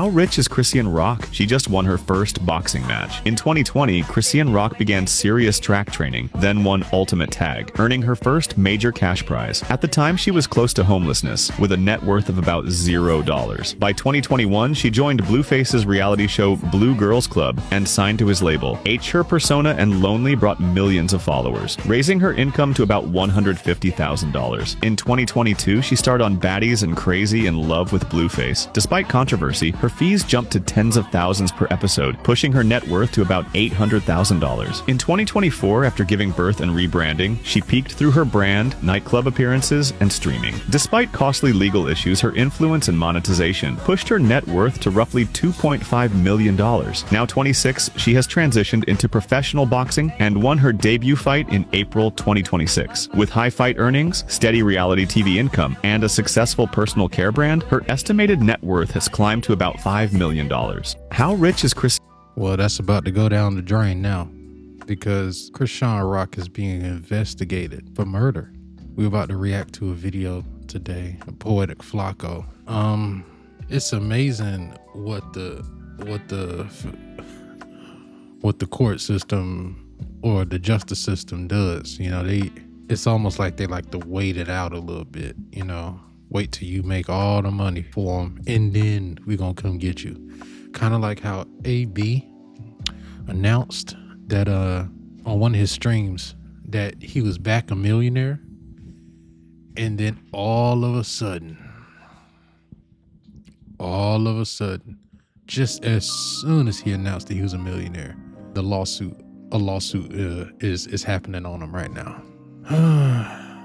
How rich is Chrisean Rock? She just won her first boxing match. In 2020, Chrisean Rock began serious track training, then won Ultimate Tag, earning her first major cash prize. At the time, she was close to homelessness, with a net worth of about $0. By 2021, she joined Blueface's reality show Blue Girls Club and signed to his label. Her persona and Lonely brought millions of followers, raising her income to about $150,000. In 2022, she starred on Baddies and Crazy in Love with Blueface. Despite controversy, her fees jumped to tens of thousands per episode, pushing her net worth to about $800,000. In 2024, after giving birth and rebranding, she peaked through her brand, nightclub appearances, and streaming. Despite costly legal issues, her influence and monetization pushed her net worth to roughly $2.5 million. Now 26, she has transitioned into professional boxing and won her debut fight in April 2026. With high fight earnings, steady reality TV income, and a successful personal care brand, her estimated net worth has climbed to about $5 million. How rich is Chris? Well, that's about to go down the drain now, because Chrisean Rock is being investigated for murder. We're about to react to a video today, a Poetic Flacco. It's amazing what the court system or the justice system does. You know, it's almost like they like to wait it out a little bit, you know. Wait till you make all the money for them, and then we're gonna come get you. Kind of like how AB announced that on one of his streams that he was back a millionaire, and then all of a sudden, just as soon as he announced that he was a millionaire, a lawsuit is happening on him right now.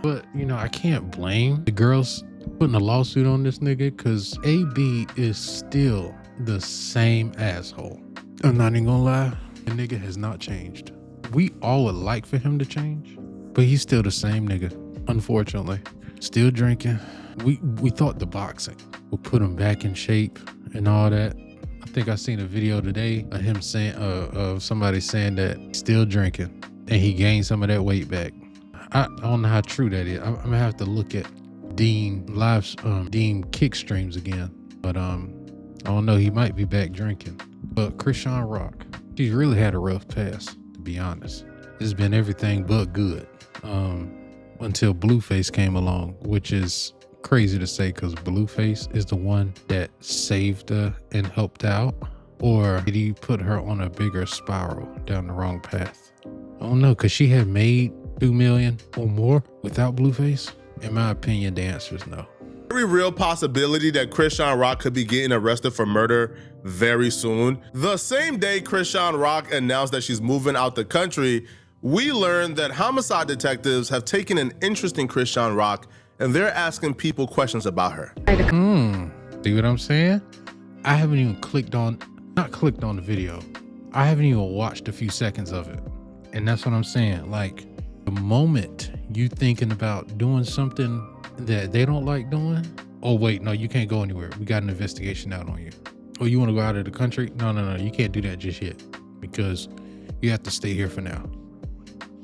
But you know, I can't blame the girls putting a lawsuit on this nigga, because AB is still the same asshole. I'm not even gonna lie, the nigga has not changed. We all would like for him to change, but he's still the same nigga, unfortunately. Still drinking. We thought the boxing would put him back in shape and all that. I think I seen a video today of him saying, of somebody saying that he's still drinking and he gained some of that weight back. I don't know how true that is. I'm gonna have to look at Dean kick streams again, but I don't know, he might be back drinking. But Chrisean Rock, she's really had a rough past, to be honest. It's been everything but good until Blueface came along, which is crazy to say, because Blueface is the one that saved her and helped out. Or did he put her on a bigger spiral down the wrong path? I don't know, because she had made $2 million or more without Blueface. In my opinion, the answer is no. Very real possibility that Chrisean Rock could be getting arrested for murder very soon. The same day Chrisean Rock announced that she's moving out the country, we learned that homicide detectives have taken an interest in Chrisean Rock, and they're asking people questions about her. See what I'm saying? I haven't even not clicked on the video. I haven't even watched a few seconds of it. And that's what I'm saying. Like, the moment you thinking about doing something that they don't like doing, oh wait, no, you can't go anywhere. We got an investigation out on you. Oh, you want to go out of the country? No, you can't do that just yet, because you have to stay here for now.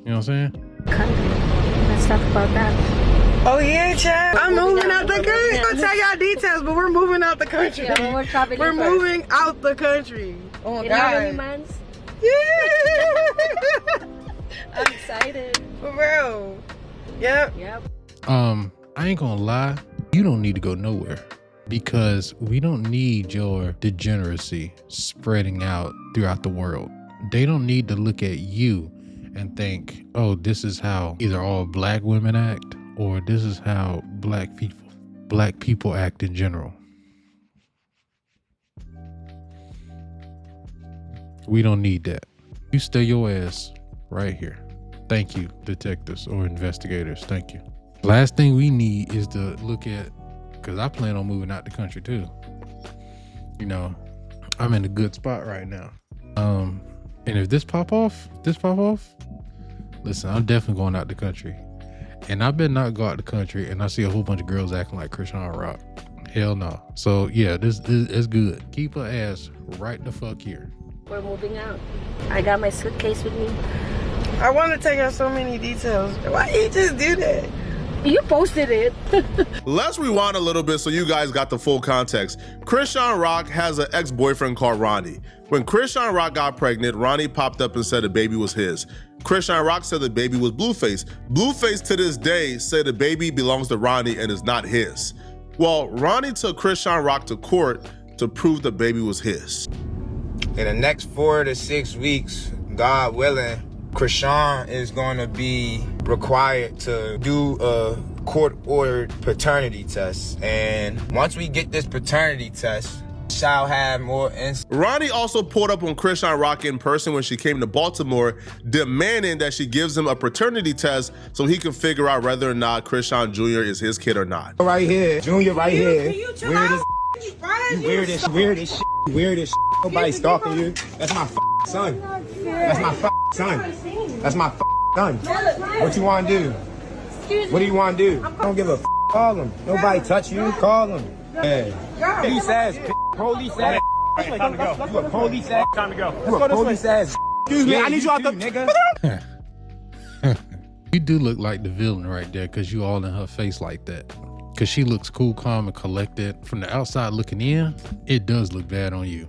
You know what I'm saying? Let's talk about that. Oh yeah, Chad. I'm moving out the country. I'll tell y'all details, but we're moving out the country. Yeah, we're moving out the country. Oh my In God. how many months? Yeah. I'm excited. For real. Yep. I ain't gonna lie, you don't need to go nowhere, because we don't need your degeneracy spreading out throughout the world. They don't need to look at you and think, oh, this is how either all black women act, or this is how black people act in general. We don't need that. You stay your ass right here. Thank you, detectives or investigators. Thank you. Last thing we need is to look at, because I plan on moving out the country too. You know, I'm in a good spot right now. And if this pop off, listen, I'm definitely going out the country. And I better not go out the country and I see a whole bunch of girls acting like Chrisean Rock. Hell no. So yeah, this is good. Keep her ass right the fuck here. We're moving out. I got my suitcase with me. I want to take out so many details. Why you just do that? You posted it. Let's rewind a little bit so you guys got the full context. Chrisean Rock has an ex-boyfriend called Ronnie. When Chrisean Rock got pregnant, Ronnie popped up and said the baby was his. Chrisean Rock said the baby was Blueface. Blueface to this day said the baby belongs to Ronnie and is not his. Well, Ronnie took Chrisean Rock to court to prove the baby was his. In the next 4 to 6 weeks, God willing, Chrisean is going to be required to do a court-ordered paternity test. And once we get this paternity test, shall have more Ronnie also pulled up on Chrisean Rock in person when she came to Baltimore, demanding that she gives him a paternity test so he can figure out whether or not Chrisean Jr. is his kid or not. Right here, Junior right here. Weird as Weird as shit. Weird as shit. Nobody stalking you. That's my son. That's my son. That's my son. What you want to do? What do you want to do? I don't give a call him. Nobody touch you. Call him. Hey. Police ass. Police ass. Time to go. You a police ass. Time to go. You a police ass. Excuse me, I need you out the nigga. You do look like the villain right there because you all in her face like that. Because she looks cool, calm, and collected. From the outside looking in, it does look bad on you.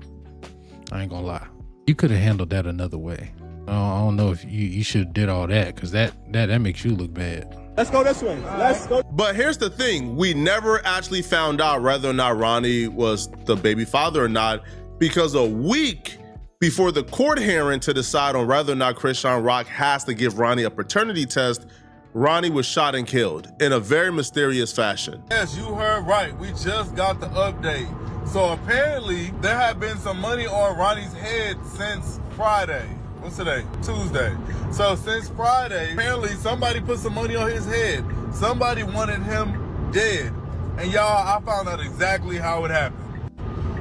I ain't gonna lie. You could have handled that another way. I don't know if you should have did all that because that makes you look bad. Let's go this way. Let's go. But here's the thing, we never actually found out whether or not Ronnie was the baby father or not, because a week before the court hearing to decide on whether or not Chrisean Rock has to give Ronnie a paternity test, Ronnie was shot and killed in a very mysterious fashion. Yes, you heard right. We just got the update. So apparently there had been some money on Ronnie's head since Friday. What's today? Tuesday. So since Friday, apparently somebody put some money on his head. Somebody wanted him dead. And y'all, I found out exactly how it happened.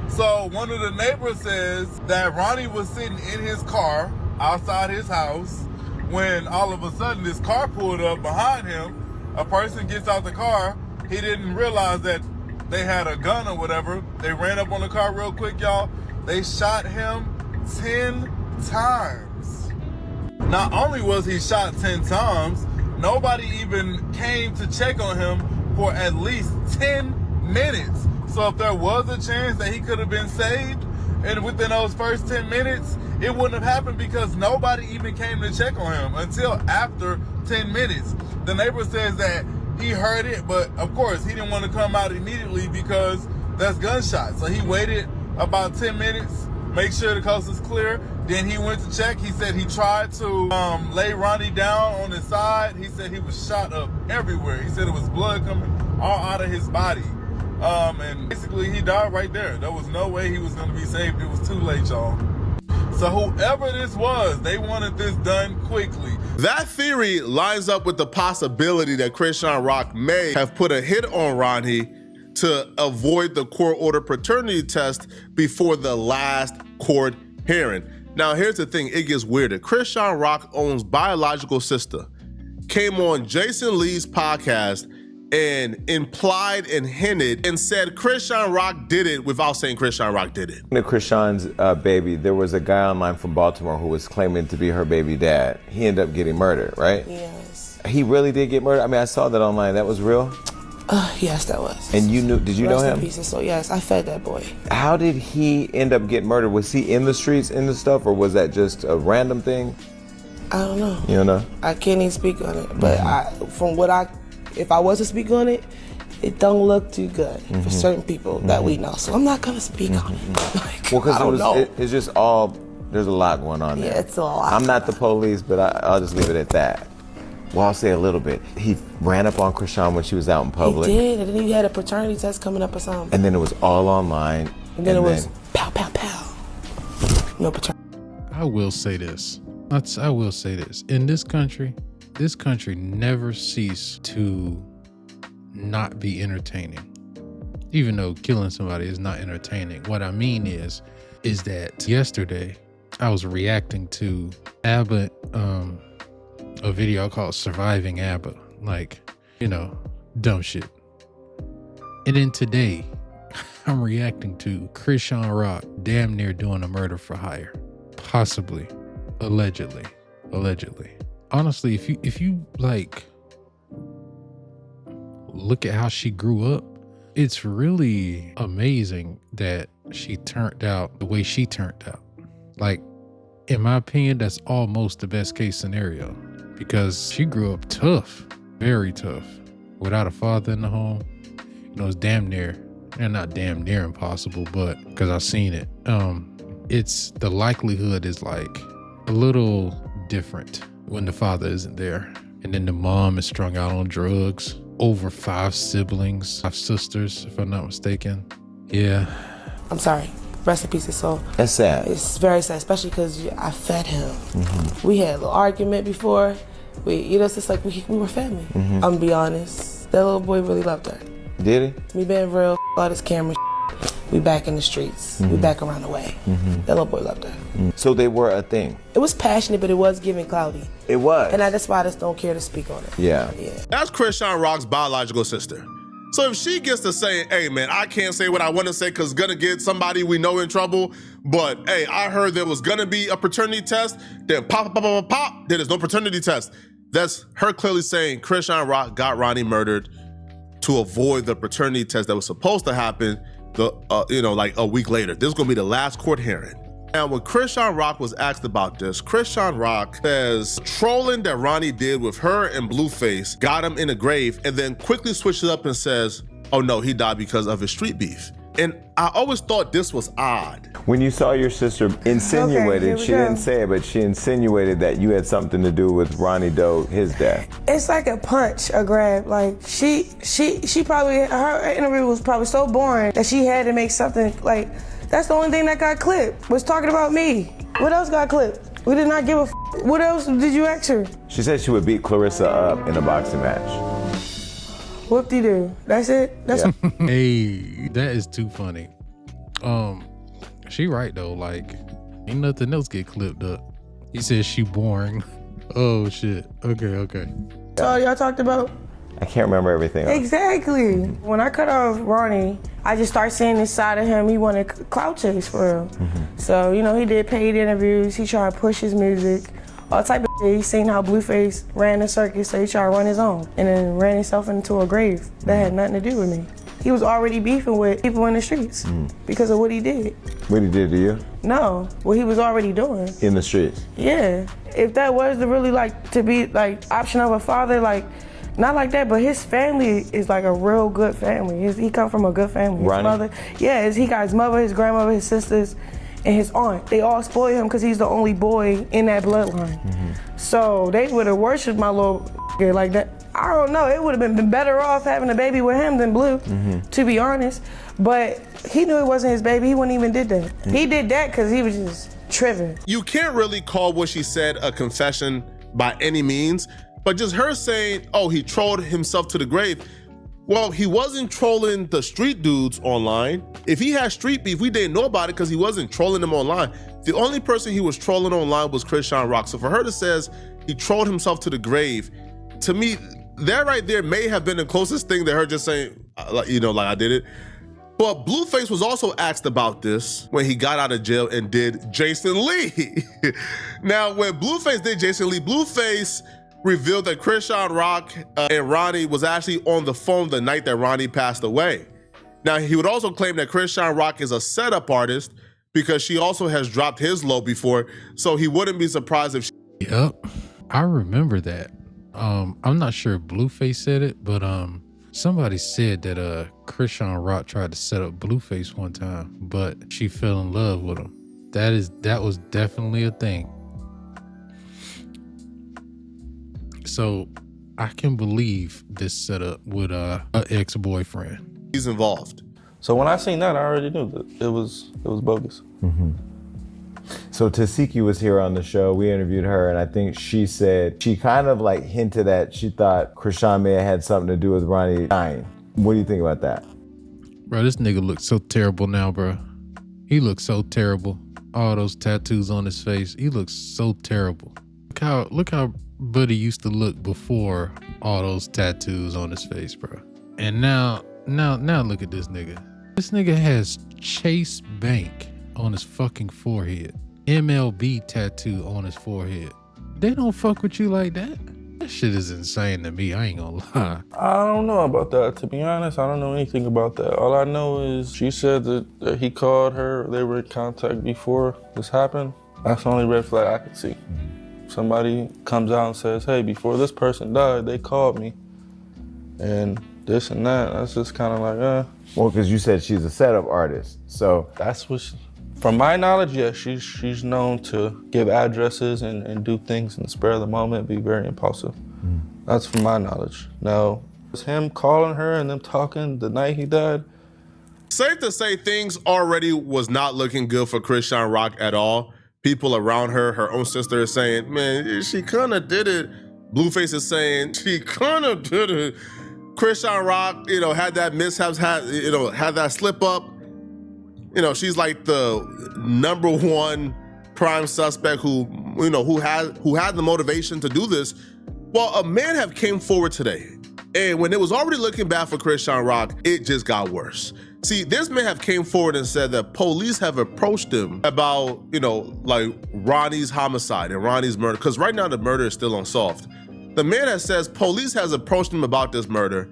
So one of the neighbors says that Ronnie was sitting in his car outside his house when all of a sudden this car pulled up behind him. A person gets out the car. He didn't realize that they had a gun or whatever. They ran up on the car real quick, y'all. They shot him 10 times. Not only was he shot 10 times, nobody even came to check on him for at least 10 minutes. So if there was a chance that he could have been saved, and within those first 10 minutes, it wouldn't have happened because nobody even came to check on him until after 10 minutes. The neighbor says that he heard it, but of course he didn't want to come out immediately because that's gunshots. So he waited about 10 minutes, make sure the coast is clear. Then he went to check. He said he tried to lay Ronnie down on his side. He said he was shot up everywhere. He said it was blood coming all out of his body. And basically he died right there. There was no way he was going to be saved. It was too late, y'all. So whoever this was, they wanted this done quickly. That theory lines up with the possibility that Chrisean Rock may have put a hit on Ronnie to avoid the court-ordered paternity test before the last court hearing. Now, here's the thing, it gets weirder. Chrisean Rock owns biological sister, came on Jason Lee's podcast and implied and hinted and said Chrisean Rock did it without saying Chrisean Rock did it. To Chrisean's baby, there was a guy online from Baltimore who was claiming to be her baby dad. He ended up getting murdered, right? Yes. He really did get murdered? I mean, I saw that online. That was real? Yes, that was. And you knew, did you know him? Rest in peace and so, yes, I fed that boy. How did he end up getting murdered? Was he in the streets, in the stuff, or was that just a random thing? I don't know. You don't know? I can't even speak on it. But if I was to speak on it, it don't look too good for certain people that we know. So I'm not gonna speak on it. Like, well, I don't know. It's just all, there's a lot going on there. Yeah, it's a lot. I'm not the police, but I'll just leave it at that. Well, I'll say a little bit. He ran up on Chrisean when she was out in public. He did, and then he had a paternity test coming up or something. And then it was all online. And then it was pow, pow, pow. No paternity. I will say this. I will say this. In this country never ceased to not be entertaining. Even though killing somebody is not entertaining. What I mean is that yesterday I was reacting to ABBA, a video called Surviving ABBA. Like, you know, dumb shit. And then today, I'm reacting to Chrisean Rock damn near doing a murder for hire. Possibly. Allegedly. Honestly, if you like, look at how she grew up. It's really amazing that she turned out the way she turned out. Like, in my opinion, that's almost the best case scenario because she grew up tough, very tough, without a father in the home. You know, it's damn near, and not damn near impossible, but because I've seen it, it's the likelihood is like a little different when the father isn't there. And then the mom is strung out on drugs. Over 5 siblings, 5 sisters, if I'm not mistaken. Yeah. I'm sorry. Rest in peace, his soul. That's sad. It's very sad, especially because I fed him. We had a little argument before. It's just like we were family. I'm gonna be honest. That little boy really loved her. Did he? Me being real, all this camera, we back in the streets. We back around the way. That little boy loved her. So they were a thing. It was passionate, but it was giving cloudy. It was. And that's why I just don't care to speak on it. Yeah. That's Chrisean Rock's biological sister. So if she gets to say, hey man, I can't say what I want to say because it's gonna get somebody we know in trouble, but hey, I heard there was gonna be a paternity test, then pop, then there's no paternity test. That's her clearly saying Chrisean Rock got Ronnie murdered to avoid the paternity test that was supposed to happen like a week later. This is gonna be the last court hearing. Now, when Chrisean Rock was asked about this, Chrisean Rock says trolling that Ronnie did with her and Blueface got him in a grave, and then quickly switches up and says, oh no, he died because of his street beef. And I always thought this was odd. When you saw your sister insinuated, Okay, she didn't say it, but she insinuated that you had something to do with Ronnie Doe, his death. It's like a punch, a grab. Like she probably, her interview was probably so boring that she had to make something like, that's the only thing that got clipped, was talking about me. What else got clipped? We did not give a f. What else did you ask her? She said she would beat Clarissa up in a boxing match. Whoop-de-doo. That's it? That's Hey, that is too funny. She right though, like, ain't nothing else get clipped up. He says she boring. Oh shit. Okay. all y'all talked about? I can't remember everything. Exactly. When I cut off Ronnie, I just started seeing this side of him. He wanted clout chase for real. So, he did paid interviews. He tried to push his music, all type of shit. He seen how Blueface ran the circus, so he tried to run his own and then ran himself into a grave that had nothing to do with me. He was already beefing with people in the streets because of what he did. What he did to you? No, what he was already doing. In the streets? Yeah. If that was the really to be option of a father, not like that, but his family is like a real good family. He come from a good family. His Ronnie? mother, he got his mother, his grandmother, his sisters, and his aunt. They all spoil him because he's the only boy in that bloodline. So they would have worshipped my little like that. I don't know, it would have been better off having a baby with him than Blue, to be honest. But he knew it wasn't his baby, he wouldn't even did that. He did that because he was just tripping. You can't really call what she said a confession by any means, but just her saying, oh, he trolled himself to the grave. Well, he wasn't trolling the street dudes online. If he had street beef, we didn't know about it because he wasn't trolling them online. The only person he was trolling online was Chrisean Rock. So for her to say he trolled himself to the grave, to me, that right there may have been the closest thing to her just saying, like I did it. But Blueface was also asked about this when he got out of jail and did Jason Lee. Now, when Blueface did Jason Lee, Blueface revealed that Chrisean Rock and Ronnie was actually on the phone the night that Ronnie passed away. Now, he would also claim that Chrisean Rock is a setup artist because she also has dropped his low before, so he wouldn't be surprised if she... Yep, I remember that. I'm not sure if Blueface said it, but somebody said that Chrisean Rock tried to set up Blueface one time, but she fell in love with him. That was definitely a thing. So I can believe this setup with an ex-boyfriend. He's involved. So when I seen that, I already knew that it was bogus. So Tasiki was here on the show. We interviewed her, and I think she said, she kind of hinted at she thought Chrisean may have had something to do with Ronnie dying. What do you think about that? Bro, this nigga looks so terrible now, bro. He looks so terrible. All those tattoos on his face. He looks so terrible. Look how Buddy used to look before all those tattoos on his face, bro. And now look at this nigga. This nigga has Chase Bank on his fucking forehead. MLB tattoo on his forehead. They don't fuck with you like that. That shit is insane to me. I ain't gonna lie. I don't know about that. To be honest, I don't know anything about that. All I know is she said that he called her. They were in contact before this happened. That's the only red flag I could see. Somebody comes out and says, hey, before this person died, they called me. And this and that, that's just kind of like, Well, because you said she's a setup artist, so. That's what, from my knowledge, yeah, she's known to give addresses and do things in the spur of the moment, be very impulsive. That's from my knowledge. Now, it's him calling her and them talking the night he died. Safe to say things already was not looking good for Chrisean Rock at all. People around her own sister is saying, man, she kind of did it. Blueface is saying, she kind of did it. Chrisean Rock, had that mishaps, had that slip up. She's like the #1 prime suspect who had the motivation to do this. Well, a man have came forward today, and when it was already looking bad for Chrisean Rock, it just got worse. See, this man have came forward and said that police have approached him about, like Ronnie's homicide and Ronnie's murder, because right now the murder is still unsolved. The man that says police has approached him about this murder,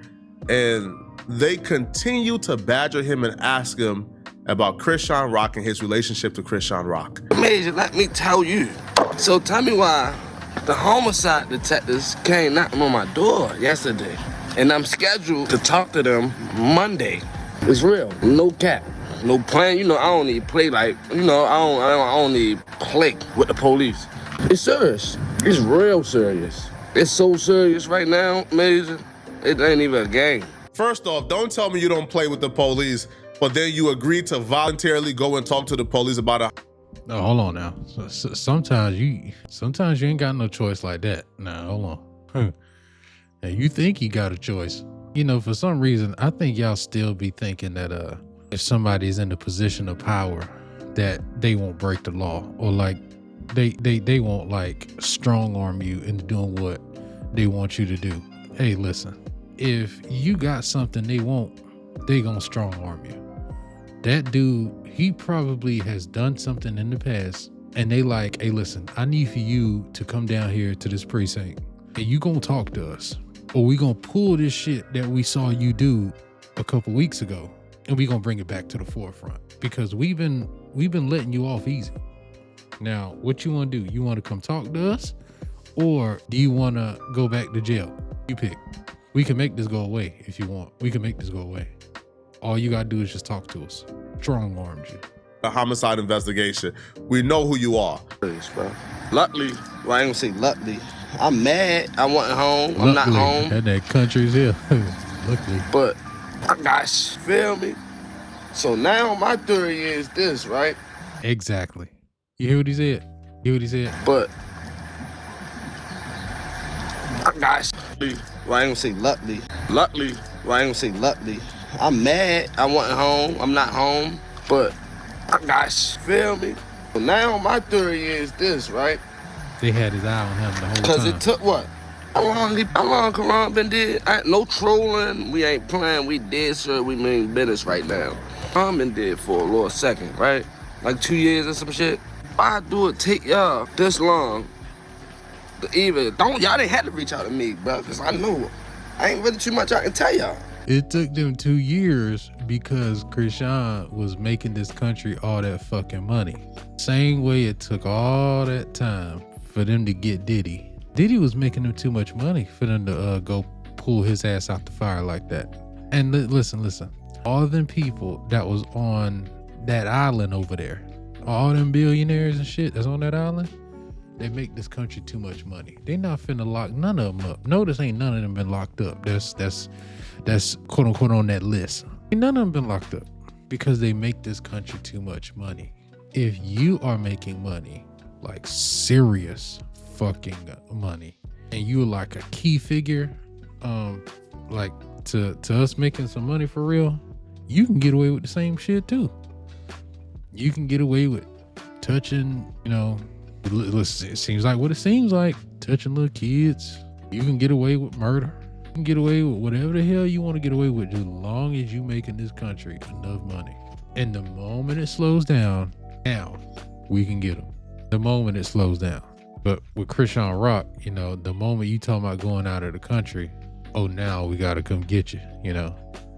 and they continue to badger him and ask him about Chrisean Rock and his relationship to Chrisean Rock. Major, let me tell you. So tell me why the homicide detectives came knocking on my door yesterday, and I'm scheduled to talk to them Monday. It's real, no cap, no plan. I don't need play like, I don't need play with the police. It's serious. It's real serious. It's so serious right now, Major. It ain't even a game. First off, don't tell me you don't play with the police, but then you agreed to voluntarily go and talk to the police about a. No, hold on now. Sometimes you ain't got no choice like that. Nah, hold on. Now you think you got a choice. For some reason, I think y'all still be thinking that if somebody's in a position of power, that they won't break the law, or like they won't like strong arm you into doing what they want you to do. Hey, listen, if you got something they want, they gonna strong arm you. That dude, he probably has done something in the past, and they like, hey, listen, I need for you to come down here to this precinct, and you gonna talk to us, or we gonna pull this shit that we saw you do a couple weeks ago, and we gonna bring it back to the forefront, because we've been letting you off easy. Now, what you want to do? You want to come talk to us, or do you want to go back to jail? You pick. We can make this go away if you want. We can make this go away. All you got to do is just talk to us. Strong arms you. A homicide investigation. We know who you are. Luckily, well, I ain't gonna say luckily. I'm mad. I wasn't home. I'm not home. That country's here. Luckily. But I got, feel me? So now my theory is this, right? Exactly. You hear what he said? But I got, well, I ain't gonna say luckily. Luckily, well, I ain't gonna say luckily. I'm mad. I wasn't home. I'm not home. But I got, feel me? So now my theory is this, right? They had his eye on him the whole time. Because it took what? How long Karan been dead? No trolling. We ain't playing. We dead, sir. We mean business right now. Karan been dead for a little second, right? Like 2 years or some shit. Why do it take y'all this long to even, y'all didn't have to reach out to me, bro, because I know I ain't really too much I can tell y'all. It took them 2 years because Chrisean was making this country all that fucking money. Same way it took all that time for them to get Diddy. Diddy was making them too much money for them to go pull his ass out the fire like that. And listen, all them people that was on that island over there, all them billionaires and shit that's on that island, they make this country too much money. They not finna lock none of them up. Notice ain't none of them been locked up. That's quote unquote on that list. Ain't none of them been locked up because they make this country too much money. If you are making money, like serious fucking money, and you like a key figure, like to us making some money for real, you can get away with the same shit too. You can get away with touching, it seems like what it seems like, touching little kids. You can get away with murder. You can get away with whatever the hell you want to get away with, as long as you make in this country enough money. And the moment it slows down, now we can get them. The moment it slows down. But with Chrisean Rock, you know, the moment you talking about going out of the country, oh, now we got to come get you, you know,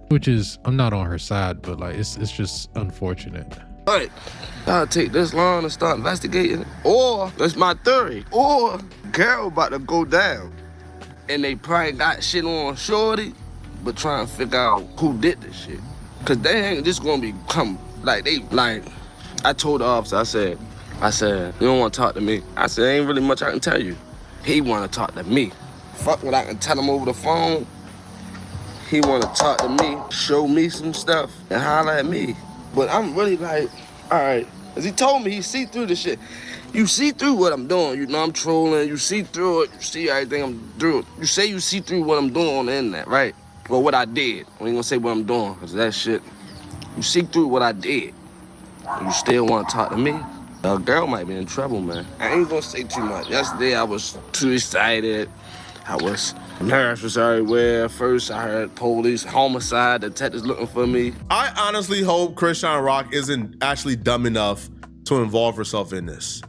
which is, I'm not on her side, but like, it's just unfortunate. But I'll take this long to start investigating. Or, that's my theory, or girl about to go down. And they probably got shit on shorty, but trying to figure out who did this shit. Cause they ain't just gonna become, like, I told the officer, I said, you don't wanna talk to me? I said, ain't really much I can tell you. He wanna talk to me. Fuck what I can tell him over the phone. He wanna talk to me, show me some stuff, and holler at me. But I'm really like, all right. Cause he told me he see through the shit. You see through what I'm doing. You know I'm trolling. You see through it. You see everything I'm doing. You say you see through what I'm doing on the internet, right? Or what I did. I ain't gonna say what I'm doing, cause that shit. You see through what I did. And you still wanna talk to me? A girl might be in trouble, man. I ain't gonna say too much. Yesterday I was too excited. I was nervous everywhere. First I heard police, homicide, detectives looking for me. I honestly hope Chrisean Rock isn't actually dumb enough to involve herself in this.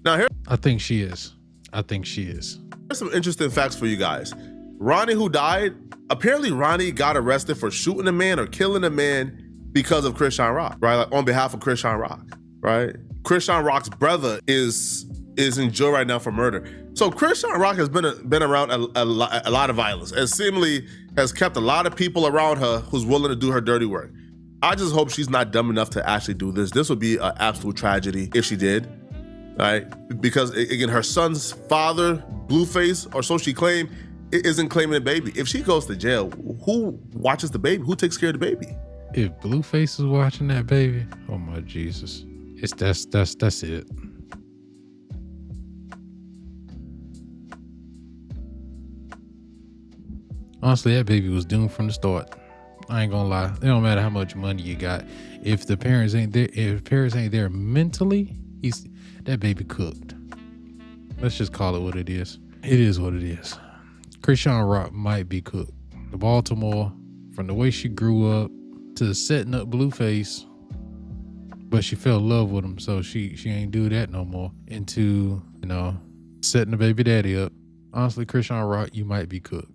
Now I think she is. Here's some interesting facts for you guys. Ronnie, who died, apparently Ronnie got arrested for shooting a man or killing a man because of Chrisean Rock, right? Like on behalf of Chrisean Rock, right? Chrisean Rock's brother is in jail right now for murder. So Chrisean Rock has been around a lot of violence and seemingly has kept a lot of people around her who's willing to do her dirty work. I just hope she's not dumb enough to actually do this. This would be an absolute tragedy if she did, right? Because again, her son's father, Blueface, or so she claimed, isn't claiming the baby. If she goes to jail, who watches the baby? Who takes care of the baby? If Blueface is watching that baby, oh my Jesus, that's it. Honestly, that baby was doomed from the start. I ain't gonna lie. It don't matter how much money you got. If the parents ain't there, mentally, that baby cooked. Let's just call it what it is. It is what it is. Chrisean Rock might be cooked. The Baltimore, from the way she grew up to setting up Blueface, but she fell in love with him, so she ain't do that no more. Into, you know, setting the baby daddy up. Honestly, Chrisean Rock, you might be cooked.